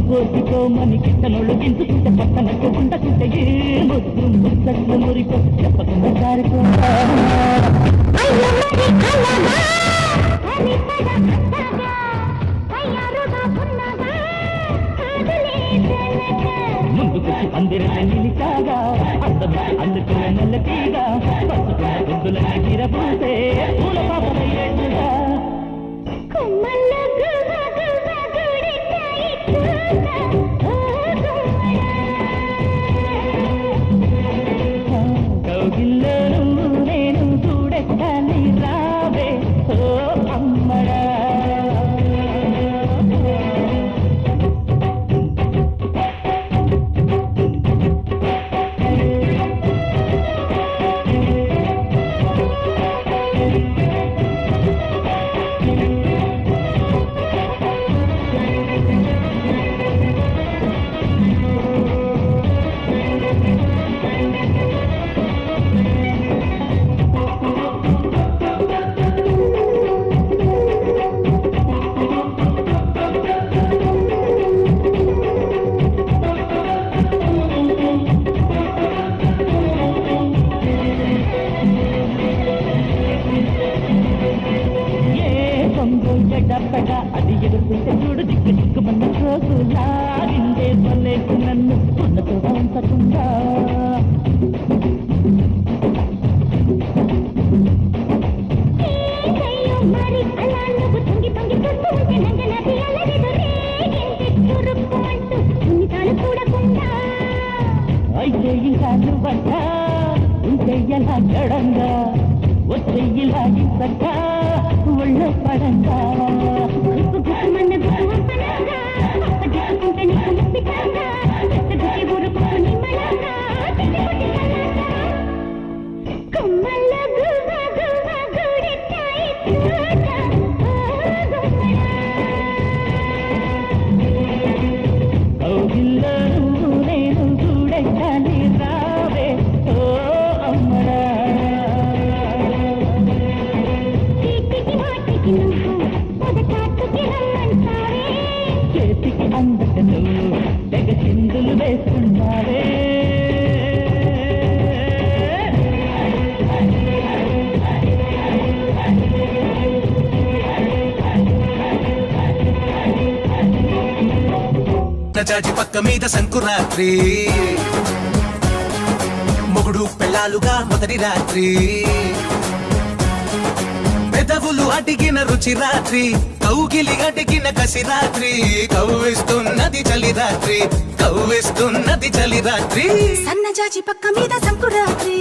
కోసికో మని కిట్టనోళ్ళు గించుకుంటే పక్కనట్టు ఉండకుంటే ఏ ముద్దు ముచ్చట్లు మురికో చెప్పకుండా జారిపోతా ముందుకొచ్చి పందిరని నిలిచాగా అందమే అందుకున్న నెల్లతీగా పసుకున్న గొంతులని గిరపూసే పూల పాపలయ్యేట్టుగా కౌగిల్లోను నేను చూడెక్కని రావే ఓ అమ్మడా ఎడపడ అది ఎదుర్కొంటే చూడు దిక్కు దిక్కుమన్న రోజు లాగిందే పలేకు నన్ను ఉన్నతో ఉంచకుండా అయితే ఇలా నువ్వట ఉంటే ఎలా గడంగా వచ్చే ఇలా ఇంతక ఒళ్ళ పడంగా నేను చూడగానే రావే ఓ అమ్మడా చేతికి అందటను తెగ చిందులు వేస్తున్నావే చాచి పక్క మీద సంకురాత్రి మొగుడు పెళ్ళాలుగా మొదటి రాత్రి పెదవులు అడిగిన రుచి రాత్రి కౌగిలి అడిగిన కసి రాత్రి కవ్విస్తున్నది చలి రాత్రి కవ్విస్తున్నది చలి రాత్రి సన్నజాజి పక్క మీద సంకురాత్రి